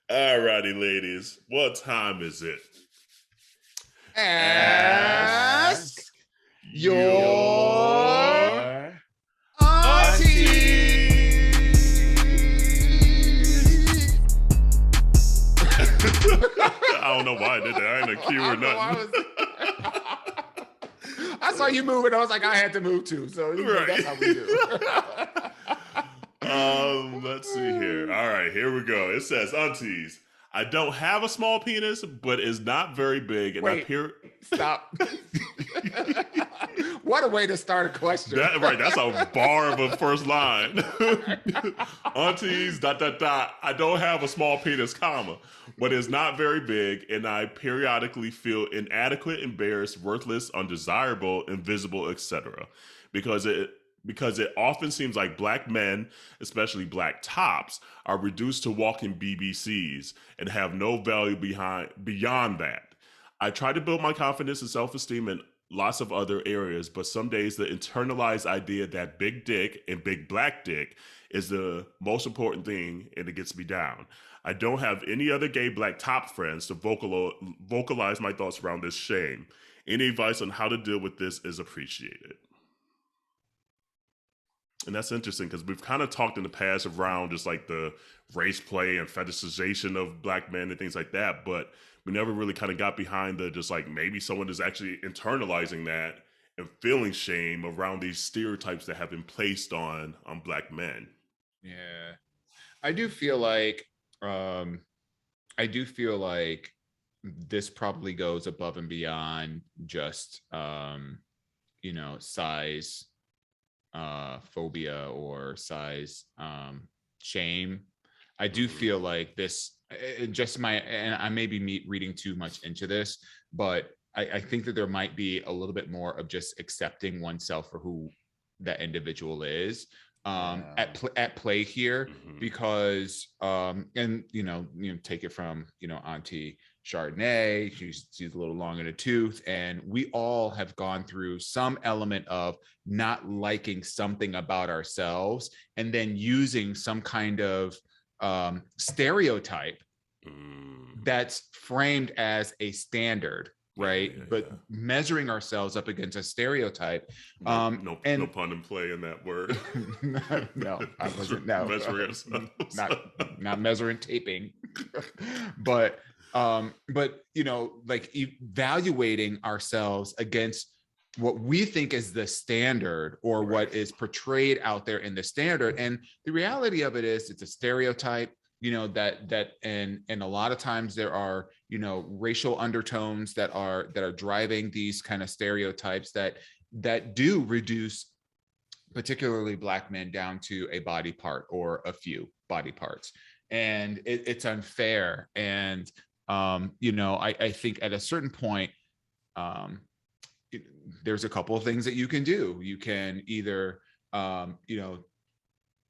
Alrighty, ladies. What time is it? Ask your auntie. I don't know why I did that. I ain't a cue or nothing. I saw you moving. I was like, I had to move too. So right. That's how we do. Let's see here. All right, here we go. It says, aunties, I don't have a small penis, but it's not very big. And Wait, stop. What a way to start a question. That's a bar of a first line. Aunties, ... I don't have a small penis, comma, but it's not very big, and I periodically feel inadequate, embarrassed, worthless, undesirable, invisible, etc. Because it often seems like black men, especially black tops, are reduced to walking BBCs and have no value beyond that. I try to build my confidence and self-esteem in lots of other areas, but some days the internalized idea that big dick and big black dick is the most important thing, and it gets me down. I don't have any other gay black top friends to vocalize my thoughts around this shame. Any advice on how to deal with this is appreciated. And that's interesting because we've kind of talked in the past around just like the race play and fetishization of black men and things like that, but we never really kind of got behind the just like maybe someone is actually internalizing that and feeling shame around these stereotypes that have been placed on black men. Yeah, I do feel like this probably goes above and beyond just size phobia or size shame. I do feel like this and I may be reading too much into this, but I think that there might be a little bit more of just accepting oneself for who that individual is at play here, because and take it from Auntie Chardonnay, she's a little long in the tooth, and we all have gone through some element of not liking something about ourselves and then using some kind of stereotype that's framed as a standard, right? But measuring ourselves up against a stereotype. No pun and play in that word. No, I wasn't. No, measuring ourselves. not measuring taping, but like evaluating ourselves against what we think is the standard or what is portrayed out there in the standard. And the reality of it is it's a stereotype, that and a lot of times there are, racial undertones that are driving these kind of stereotypes that do reduce particularly black men down to a body part or a few body parts. And it's unfair. And, I think at a certain point, there's a couple of things that you can do. You can either,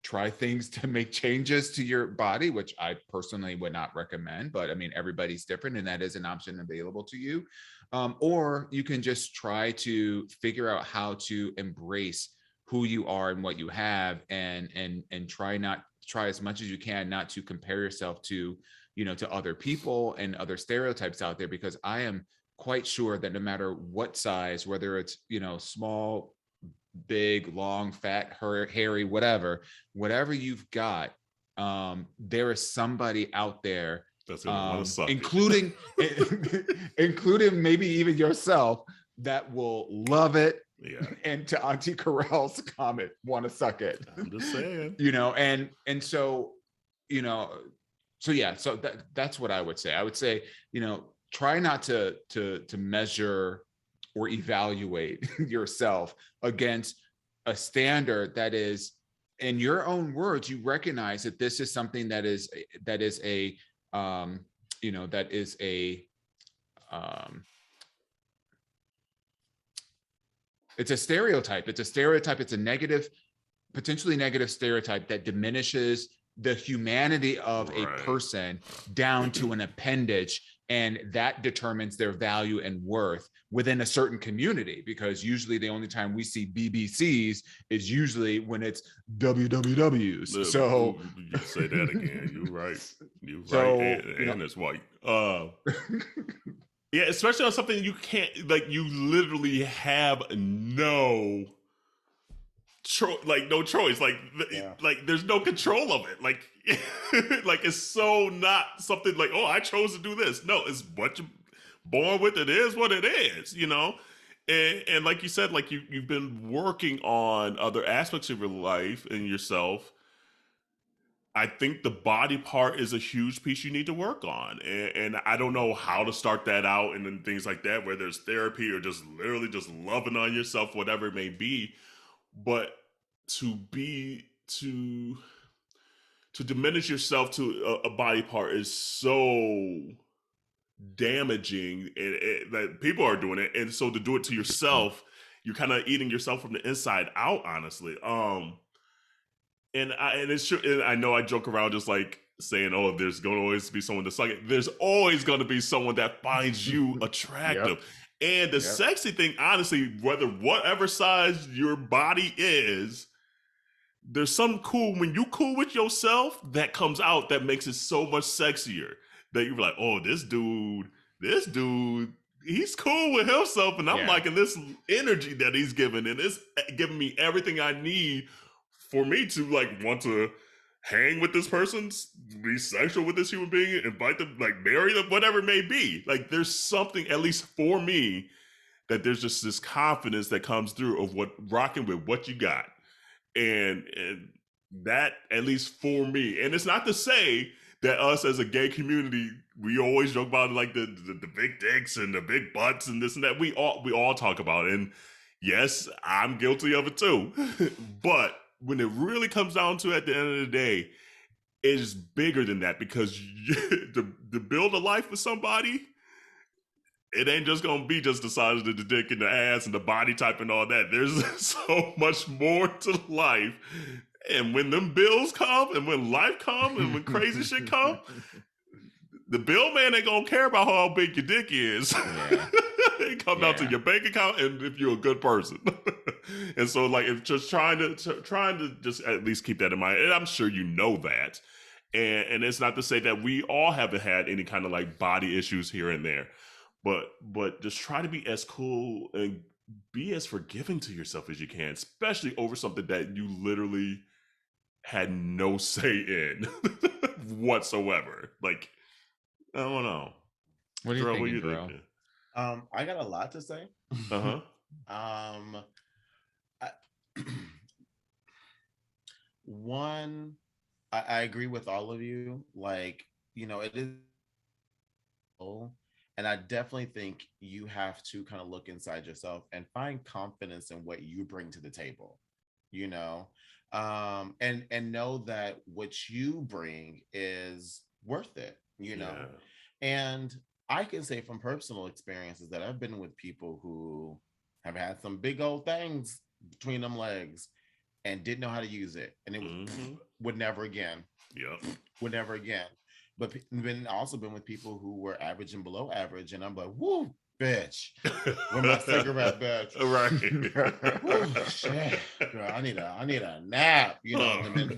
try things to make changes to your body, which I personally would not recommend, but I mean, everybody's different and that is an option available to you. Or you can just try to figure out how to embrace who you are and what you have, and try as much as you can not to compare yourself to, to other people and other stereotypes out there, because I am quite sure that no matter what size, whether it's, small, big, long, fat, hairy, whatever you've got, there is somebody out there that's gonna want to suck including maybe even yourself that will love it. Yeah. And to Auntie Kerel's comment, want to suck it. I'm just saying. And so, so that's what I would say. I would say, try not to measure or evaluate yourself against a standard that is, in your own words, you recognize that this is something it's a stereotype. It's a negative, potentially negative stereotype that diminishes the humanity of a person down to an appendage And that determines their value and worth within a certain community, because usually the only time we see BBCs is usually when it's WWWs. Look, So you say that again. You're right. You're So, right. And it's white. Yeah, especially on something you can't, like, you literally have no no choice. Like there's no control of it. Like, like it's so not something like, oh, I chose to do this. No, it's what you're born with. It is what it is, you know? And like you said, like you've been working on other aspects of your life and yourself. I think the body part is a huge piece you need to work on. And I don't know how to start that out and then things like that, whether it's therapy or just literally just loving on yourself, whatever it may be. But to diminish yourself to a body part is so damaging, and that people are doing it. And so to do it to yourself, you're kind of eating yourself from the inside out, honestly. And it's true. And I know I joke around just like saying, "Oh, there's going to always be someone to suck it." There's always going to be someone that finds you attractive. Yep. And the sexy thing, honestly, whatever size your body is, there's something cool when you cool with yourself that comes out that makes it so much sexier. That you're like, "Oh, this dude, he's cool with himself, and I'm liking this energy that he's giving, and it's giving me everything I need." For me to like want to hang with this person, be sexual with this human being, invite them, like marry them, whatever it may be. Like there's something, at least for me, that there's just this confidence that comes through of what rocking with what you got. And that, at least for me, and it's not to say that us as a gay community, we always joke about like the big dicks and the big butts and this and that. We all talk about it. And yes, I'm guilty of it too. But when it really comes down to it, at the end of the day, it's bigger than that, because to build a life with somebody, it ain't just gonna be just the size of the dick and the ass and the body type and all that. There's so much more to life. And when them bills come and when life come and when crazy shit come, the bill man ain't gonna care about how big your dick is. It comes down to your bank account and if you're a good person. And so, like, if just trying to just at least keep that in mind, and I'm sure you know that. And it's not to say that we all haven't had any kind of like body issues here and there, but just try to be as cool and be as forgiving to yourself as you can, especially over something that you literally had no say in whatsoever. Like, I don't know. What do you think, Jerrell? I got a lot to say. One, I agree with all of you. Like, you know, it is, and I definitely think you have to kind of look inside yourself and find confidence in what you bring to the table, you know, and know that what you bring is worth it, you know. And I can say from personal experiences that I've been with people who have had some big old things between them legs and didn't know how to use it. And it was, would never again. Would never again. But also been with people who were average and below average. And I'm like, woo, bitch. With my cigarette, bitch. Right. Woo, shit. Girl, I need a nap. You know, been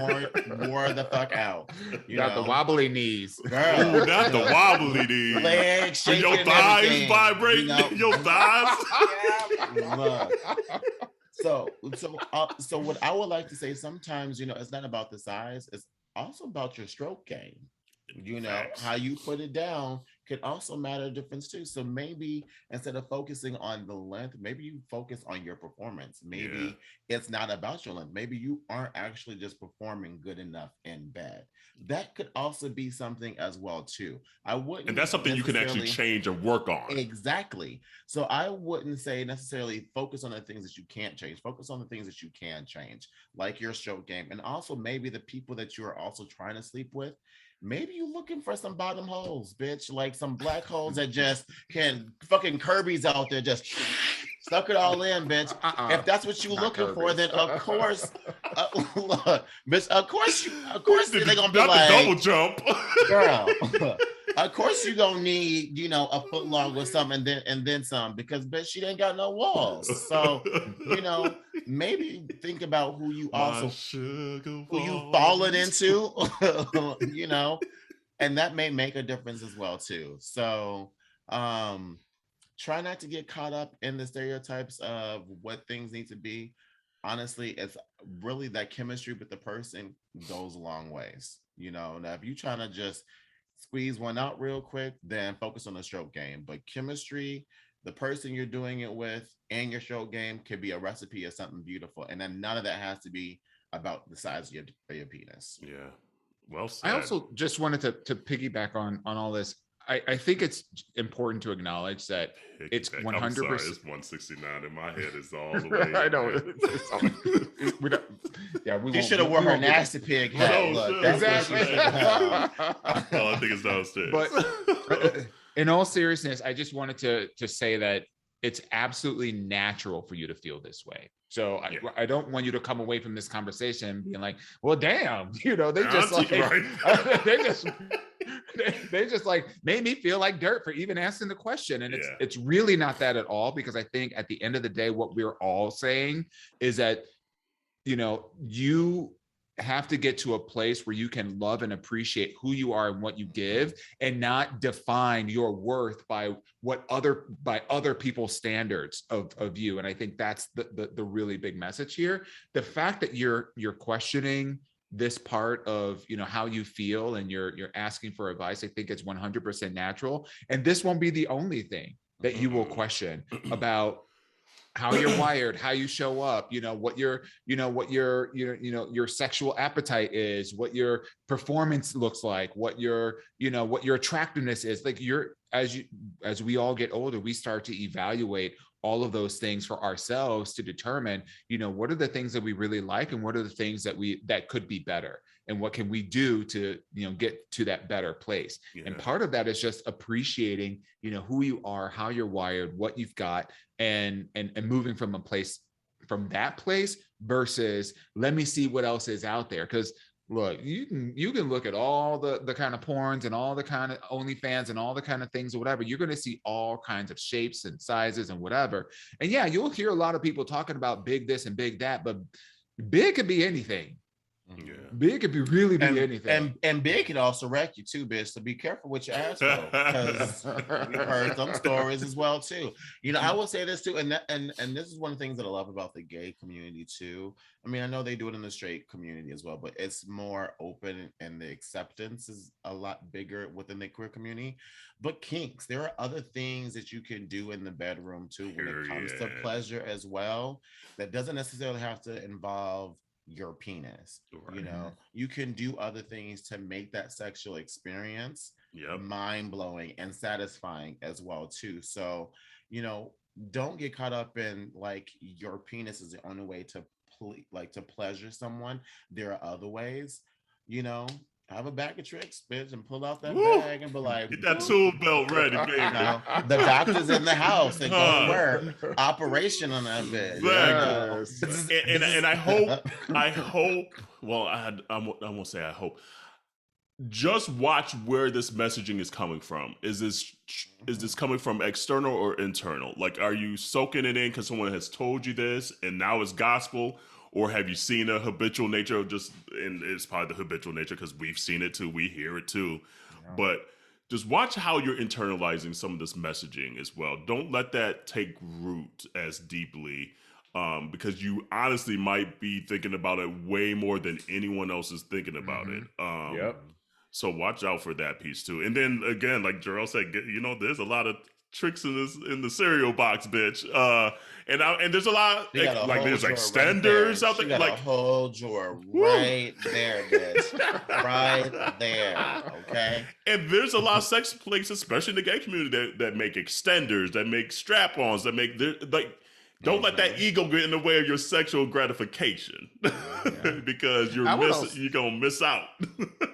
wore the fuck out. You got the wobbly knees. Girl. Ooh, not the wobbly knees. Legs shaking. Your thighs vibrating. You know? Your thighs. Look. So what I would like to say, sometimes, you know, it's not about the size, it's also about your stroke game. You know, how you put it down could also matter a difference too. So maybe instead of focusing on the length, maybe you focus on your performance. Maybe it's not about your length. Maybe you aren't actually just performing good enough in bed. That could also be something as well too. I wouldn't, and that's something you can actually change and work on. Exactly. So I wouldn't say necessarily focus on the things that you can't change. Focus on the things that you can change, like your stroke game, and also maybe the people that you are also trying to sleep with. Maybe you're looking for some bottom holes, bitch, like some black holes that just can fucking Kirby's out there, just suck it all in, bitch. If that's what you're looking for, then of course, look, bitch, of course they're gonna be not like, the double jump, girl. Of course you gonna need, you know, a foot long or something and then some, because bitch, she ain't got no walls. So, you know, maybe think about who you My also sugar who you walls. fallen into, you know, and that may make a difference as well too. So try not to get caught up in the stereotypes of what things need to be. Honestly, it's really that chemistry with the person goes a long ways. You know, now if you trying to just squeeze one out real quick, then focus on the stroke game. But chemistry, the person you're doing it with, and your stroke game can be a recipe of something beautiful. And then none of that has to be about the size of your penis. Yeah. Well said. I also just wanted to piggyback on all this. I think it's important to acknowledge that it's 100%. I'm sorry, it's 169 in my head. Is all the way. I know. We don't, yeah, You should have worn her nasty pig hat. Look, exactly. I think it's downstairs. But in all seriousness, I just wanted to say that it's absolutely natural for you to feel this way. So I don't want you to come away from this conversation being like, well, damn, you know, they just like, right? they just like made me feel like dirt for even asking the question. And it's really not that at all, because I think at the end of the day, what we're all saying is that, you know, you have to get to a place where you can love and appreciate who you are and what you give, and not define your worth by other people's standards of you. And I think that's the really big message here. The fact that you're questioning this part of, you know, how you feel, and you're asking for advice, I think it's 100% natural. And this won't be the only thing that you will question about how you're wired, how you show up, you know, what your sexual appetite is, what your performance looks like, what your attractiveness is. Like as we all get older, we start to evaluate all of those things for ourselves to determine, you know, what are the things that we really like, and what are the things that could be better, and what can we do to, you know, get to that better place. And part of that is just appreciating, you know, who you are, how you're wired, what you've got, and moving from that place versus let me see what else is out there. Because look, you can look at all the kind of porns and all the kind of OnlyFans and all the kind of things or whatever. You're going to see all kinds of shapes and sizes and whatever. And yeah, you'll hear a lot of people talking about big this and big that, but big could be anything. Yeah. Big could be really be anything. And big can also wreck you too, bitch. So be careful with your ass though, because we've heard some stories as well too. You know, I will say this too, and this is one of the things that I love about the gay community too. I mean, I know they do it in the straight community as well, but it's more open, and the acceptance is a lot bigger within the queer community. But kinks, there are other things that you can do in the bedroom too when it comes to pleasure as well. That doesn't necessarily have to involve your penis. Right. You know, you can do other things to make that sexual experience mind-blowing and satisfying as well too. So, you know, don't get caught up in like your penis is the only way to to pleasure someone. There are other ways. You know, have a bag of tricks, bitch, and pull out that bag and be like, get that tool belt ready, baby. You know, the doctor's in the house. They go to work. Operation on that bitch. Yes. And I hope. Well, I won't say I hope. Just watch where this messaging is coming from. Is this coming from external or internal? Like, are you soaking it in because someone has told you this and now it's gospel? Or have you seen a habitual nature of and it's probably the habitual nature because we've seen it too, we hear it too. Yeah. But just watch how you're internalizing some of this messaging as well. Don't let that take root as deeply, because you honestly might be thinking about it way more than anyone else is thinking about it. So watch out for that piece too. And then again, like Jerrell said, you know, there's a lot of tricks in the cereal box, bitch. And there's a lot like there's extenders out there. Got like a whole drawer right there, bitch. Right there. Okay. And there's a lot of sex places, especially in the gay community, that make extenders, that make strap-ons, that make don't let that ego get in the way of your sexual gratification, because you're gonna miss out.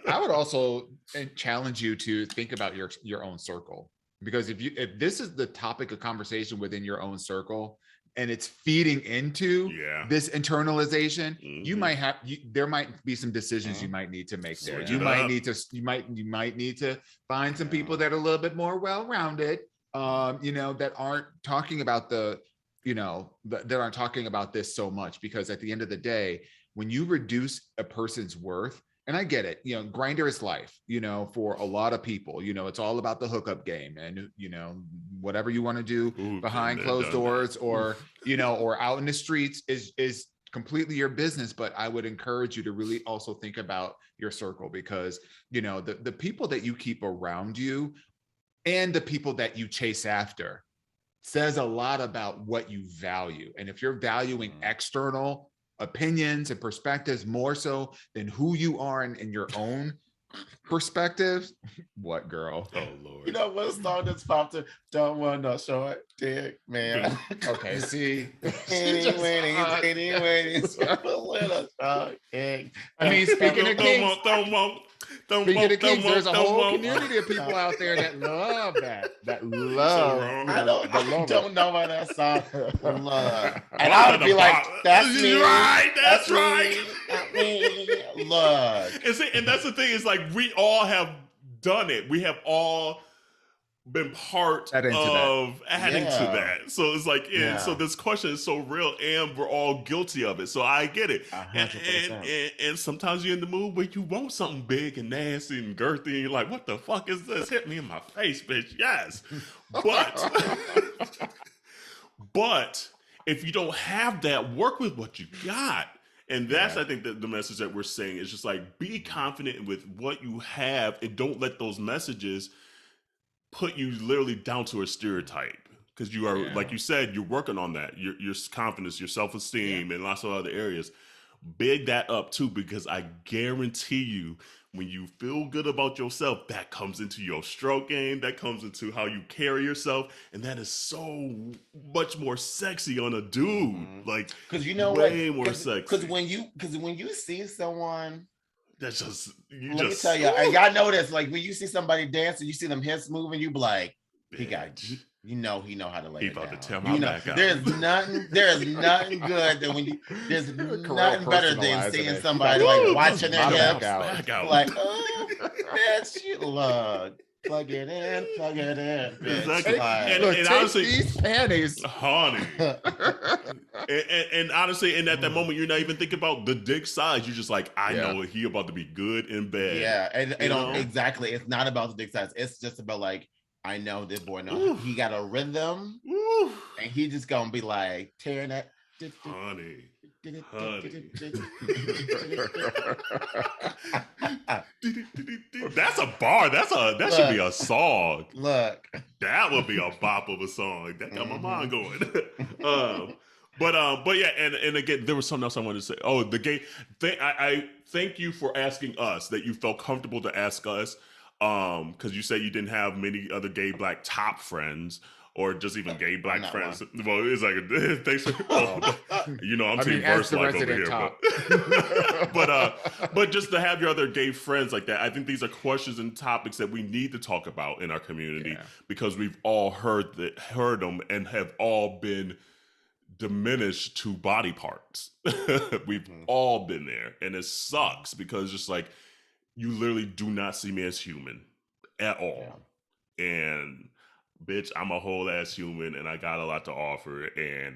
I would also challenge you to think about your own circle, because if this is the topic of conversation within your own circle, and it's feeding into this internalization, there might be some decisions you might need to make there. You might need to find some people that are a little bit more well-rounded, that aren't talking about that aren't talking about this so much, because at the end of the day, when you reduce a person's worth, and I get it, Grindr is life, for a lot of people, it's all about the hookup game, and, whatever you want to do behind closed doors or out in the streets is completely your business. But I would encourage you to really also think about your circle, because, the people that you keep around you and the people that you chase after says a lot about what you value. And if you're valuing external opinions and perspectives more so than who you are in your own perspectives, what, girl? Oh Lord! You know what song that's popped up? Don't want no short dick, man. Okay, see. Anyway, I mean, speaking of kinks, there's a whole community of people out there that love that. I don't know about that song. Love. And I would be like, that's me. Right, that's right. Love. And that's the thing, is like, we all have done it. We have all been part of adding to that. So it's like, so this question is so real, and we're all guilty of it. So I get it. And sometimes you're in the mood where you want something big and nasty and girthy, and you're like, what the fuck is this? Hit me in my face, bitch. Yes. But if you don't have that, work with what you got. And that's, I think, the message that we're saying is just like, be confident with what you have, and don't let those messages put you literally down to a stereotype, because you are, like you said, you're working on that. Your confidence, your self-esteem, and lots of other areas. Big that up too, because I guarantee you, when you feel good about yourself, that comes into your stroke game, that comes into how you carry yourself, and that is so much more sexy on a dude. Like, because way more sexy. Because when you see someone. That's just, let me tell you, y'all know this. Like, when you see somebody dancing, you see them hips moving, you be like, he know how to lay it down. To tear my back out. There's nothing good than when there's nothing better than seeing somebody like watching their hips, like, oh, bitch, you love. Plug it in, bitch. Exactly. Like, and honestly, these panties, honey. and honestly, and at that moment, you're not even thinking about the dick size. You're just like, I know he about to be good in bed. Yeah, and exactly. It's not about the dick size. It's just about, like, I know this boy knows he got a rhythm, and he just gonna be like tearing that. Honey. That's a bar. That should be a song. Look, that would be a bop of a song. That got my mind going. But yeah, and again, there was something else I wanted to say. Oh, the gay thing. I thank you for asking us, that you felt comfortable to ask us, because you said you didn't have many other gay black top friends, or just even gay black friends. One. Well, it's like, thanks for, I'm team verse like over here. But just to have your other gay friends like that, I think these are questions and topics that we need to talk about in our community, because we've all heard them and have all been diminished to body parts. We've all been there, and it sucks, because just like, you literally do not see me as human at all. And bitch, I'm a whole ass human, and I got a lot to offer, and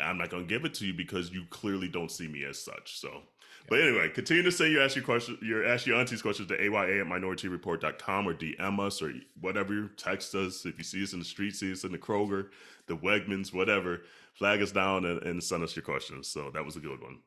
I'm not gonna give it to you because you clearly don't see me as such. So, but anyway, continue to say ask your aunties questions to aya@minorityareport.com, or DM us, or whatever. Text us if you see us in the street, see us in the Kroger, the Wegmans, whatever. Flag us down and send us your questions. So that was a good one.